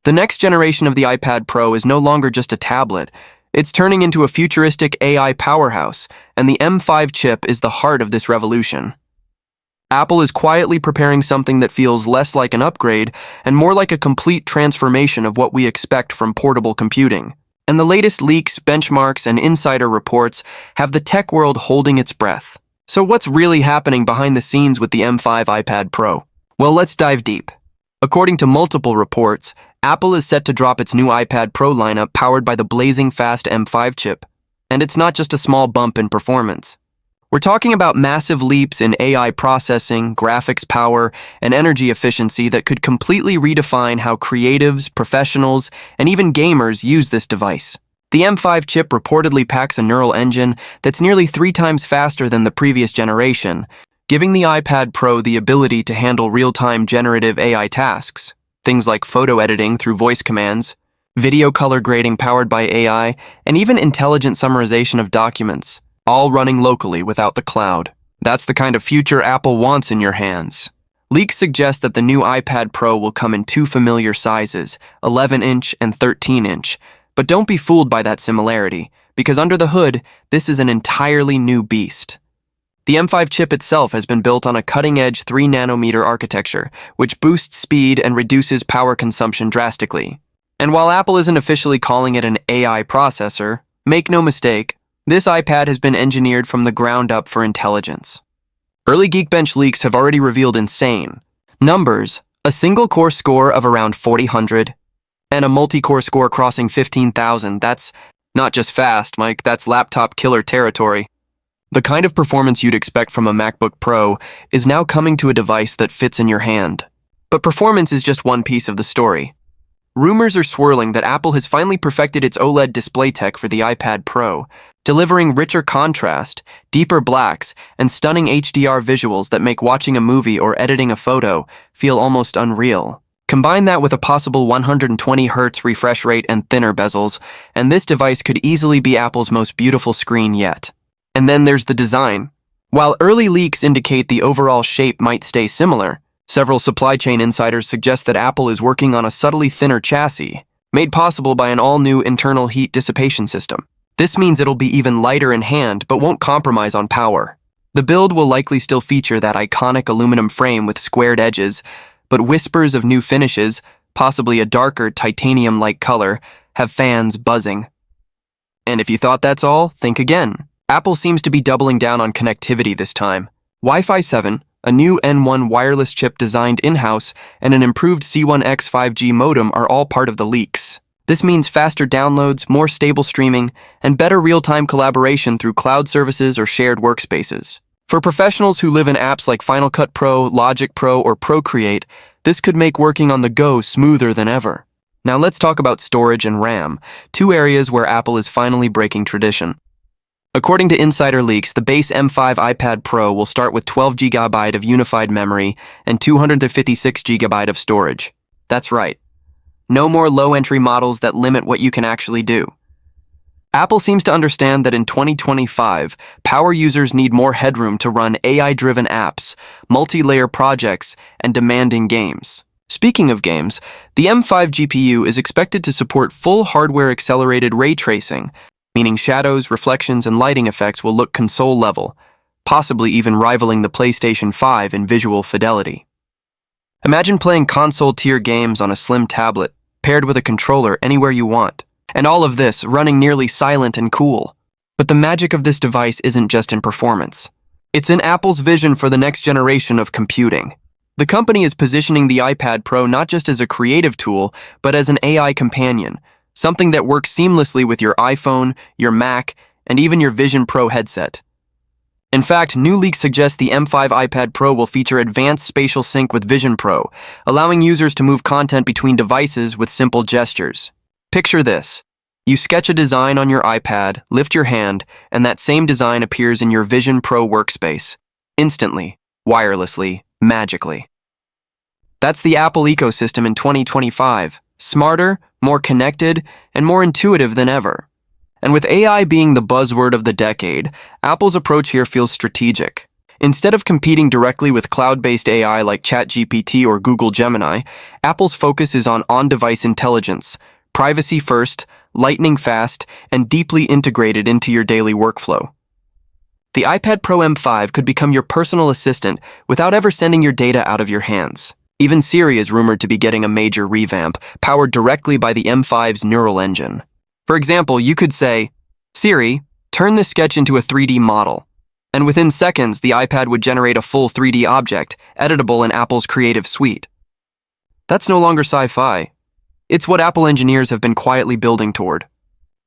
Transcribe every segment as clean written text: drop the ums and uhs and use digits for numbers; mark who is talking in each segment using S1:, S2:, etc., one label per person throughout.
S1: The next generation of the iPad Pro is no longer just a tablet. It's turning into a futuristic AI powerhouse, and the M5 chip is the heart of this revolution. Apple is quietly preparing something that feels less like an upgrade and more like a complete transformation of what we expect from portable computing. And the latest leaks, benchmarks, and insider reports have the tech world holding its breath. So what's really happening behind the scenes with the M5 iPad Pro? Well, let's dive deep. According to multiple reports, Apple is set to drop its new iPad Pro lineup powered by the blazing fast M5 chip. And it's not just a small bump in performance. We're talking about massive leaps in AI processing, graphics power, and energy efficiency that could completely redefine how creatives, professionals, and even gamers use this device. The M5 chip reportedly packs a neural engine that's nearly 3 times faster than the previous generation, giving the iPad Pro the ability to handle real-time generative AI tasks, things like photo editing through voice commands, video color grading powered by AI, and even intelligent summarization of documents, all running locally without the cloud. That's the kind of future Apple wants in your hands. Leaks suggest that the new iPad Pro will come in 2 familiar sizes, 11-inch and 13-inch, but don't be fooled by that similarity, because under the hood, this is an entirely new beast. The M5 chip itself has been built on a cutting-edge 3-nanometer architecture, which boosts speed and reduces power consumption drastically. And while Apple isn't officially calling it an AI processor, make no mistake, this iPad has been engineered from the ground up for intelligence. Early Geekbench leaks have already revealed insane numbers: a single-core score of around 4,000, and a multi-core score crossing 15,000. That's not just fast, Mike, that's laptop killer territory. The kind of performance you'd expect from a MacBook Pro is now coming to a device that fits in your hand. But performance is just one piece of the story. Rumors are swirling that Apple has finally perfected its OLED display tech for the iPad Pro, delivering richer contrast, deeper blacks, and stunning HDR visuals that make watching a movie or editing a photo feel almost unreal. Combine that with a possible 120Hz refresh rate and thinner bezels, and this device could easily be Apple's most beautiful screen yet. And then there's the design. While early leaks indicate the overall shape might stay similar, several supply chain insiders suggest that Apple is working on a subtly thinner chassis, made possible by an all-new internal heat dissipation system. This means it'll be even lighter in hand, but won't compromise on power. The build will likely still feature that iconic aluminum frame with squared edges, but whispers of new finishes, possibly a darker titanium-like color, have fans buzzing. And if you thought that's all, think again. Apple seems to be doubling down on connectivity this time. Wi-Fi 7, a new N1 wireless chip designed in-house, and an improved C1X 5G modem are all part of the leaks. This means faster downloads, more stable streaming, and better real-time collaboration through cloud services or shared workspaces. For professionals who live in apps like Final Cut Pro, Logic Pro, or Procreate, this could make working on the go smoother than ever. Now let's talk about storage and RAM, 2 areas where Apple is finally breaking tradition. According to insider leaks, the base M5 iPad Pro will start with 12GB of unified memory and 256GB of storage. That's right. No more low-entry models that limit what you can actually do. Apple seems to understand that in 2025, power users need more headroom to run AI-driven apps, multi-layer projects, and demanding games. Speaking of games, the M5 GPU is expected to support full hardware-accelerated ray tracing, meaning shadows, reflections, and lighting effects will look console-level, possibly even rivaling the PlayStation 5 in visual fidelity. Imagine playing console-tier games on a slim tablet, paired with a controller anywhere you want, and all of this running nearly silent and cool. But the magic of this device isn't just in performance. It's in Apple's vision for the next generation of computing. The company is positioning the iPad Pro not just as a creative tool, but as an AI companion, something that works seamlessly with your iPhone, your Mac, and even your Vision Pro headset. In fact, new leaks suggest the M5 iPad Pro will feature advanced spatial sync with Vision Pro, allowing users to move content between devices with simple gestures. Picture this. You sketch a design on your iPad, lift your hand, and that same design appears in your Vision Pro workspace. Instantly, wirelessly, magically. That's the Apple ecosystem in 2025. Smarter, more connected, and more intuitive than ever. And with AI being the buzzword of the decade, Apple's approach here feels strategic. Instead of competing directly with cloud-based AI like ChatGPT or Google Gemini, Apple's focus is on on-device intelligence, privacy first, lightning fast, and deeply integrated into your daily workflow. The iPad Pro M5 could become your personal assistant without ever sending your data out of your hands. Even Siri is rumored to be getting a major revamp, powered directly by the M5's neural engine. For example, you could say, "Siri, turn this sketch into a 3D model." And within seconds, the iPad would generate a full 3D object, editable in Apple's Creative Suite. That's no longer sci-fi. It's what Apple engineers have been quietly building toward.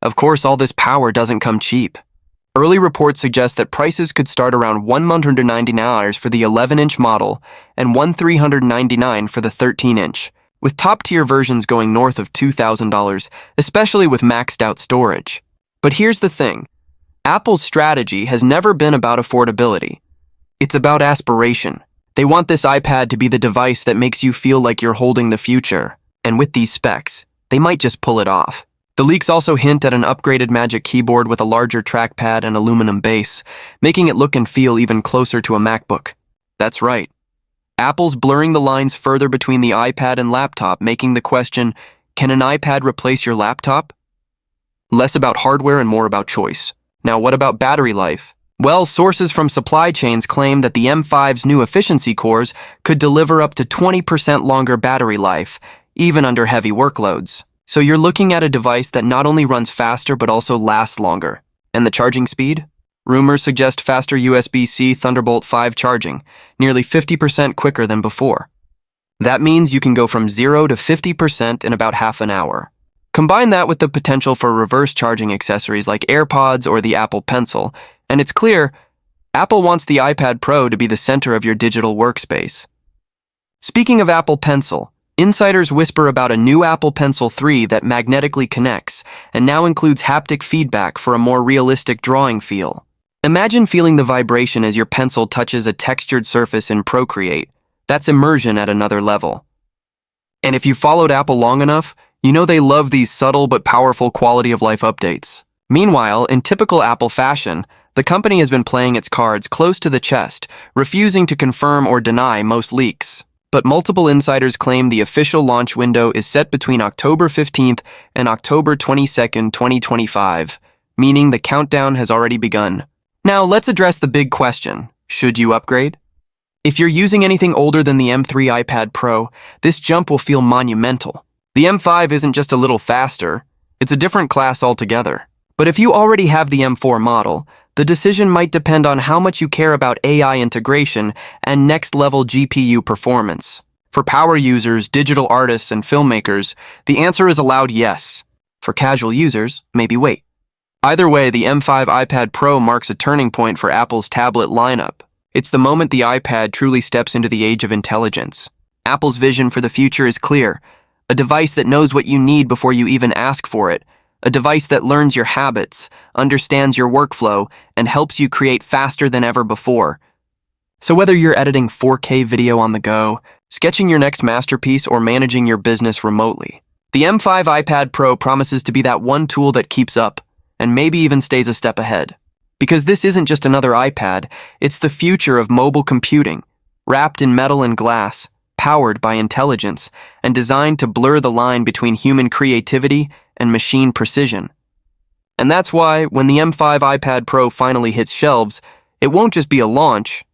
S1: Of course, all this power doesn't come cheap. Early reports suggest that prices could start around $199 for the 11-inch model and $1,399 for the 13-inch, with top-tier versions going north of $2,000, especially with maxed-out storage. But here's the thing. Apple's strategy has never been about affordability. It's about aspiration. They want this iPad to be the device that makes you feel like you're holding the future. And with these specs, they might just pull it off. The leaks also hint at an upgraded Magic Keyboard with a larger trackpad and aluminum base, making it look and feel even closer to a MacBook. That's right. Apple's blurring the lines further between the iPad and laptop, making the question, can an iPad replace your laptop? Less about hardware and more about choice. Now, what about battery life? Well, sources from supply chains claim that the M5's new efficiency cores could deliver up to 20% longer battery life, even under heavy workloads. So you're looking at a device that not only runs faster but also lasts longer. And the charging speed? Rumors suggest faster USB-C Thunderbolt 5 charging, nearly 50% quicker than before. That means you can go from 0 to 50% in about half an hour. Combine that with the potential for reverse charging accessories like AirPods or the Apple Pencil, and it's clear, Apple wants the iPad Pro to be the center of your digital workspace. Speaking of Apple Pencil, insiders whisper about a new Apple Pencil 3 that magnetically connects and now includes haptic feedback for a more realistic drawing feel. Imagine feeling the vibration as your pencil touches a textured surface in Procreate. That's immersion at another level. And if you followed Apple long enough, you know they love these subtle but powerful quality of life updates. Meanwhile, in typical Apple fashion, the company has been playing its cards close to the chest, refusing to confirm or deny most leaks. But multiple insiders claim the official launch window is set between October 15th and October 22nd, 2025, meaning the countdown has already begun. Now, let's address the big question. Should you upgrade? If you're using anything older than the M3 iPad Pro, this jump will feel monumental. The M5 isn't just a little faster, it's a different class altogether. But if you already have the M4 model, the decision might depend on how much you care about AI integration and next-level GPU performance. For power users, digital artists, and filmmakers, the answer is a loud yes. For casual users, maybe wait. Either way, the M5 iPad Pro marks a turning point for Apple's tablet lineup. It's the moment the iPad truly steps into the age of intelligence. Apple's vision for the future is clear. A device that knows what you need before you even ask for it. A device that learns your habits, understands your workflow, and helps you create faster than ever before. So whether you're editing 4K video on the go, sketching your next masterpiece, or managing your business remotely, the M5 iPad Pro promises to be that one tool that keeps up, and maybe even stays a step ahead. Because this isn't just another iPad, it's the future of mobile computing, wrapped in metal and glass, powered by intelligence, and designed to blur the line between human creativity and machine precision. And that's why, when the M5 iPad Pro finally hits shelves, it won't just be a launch,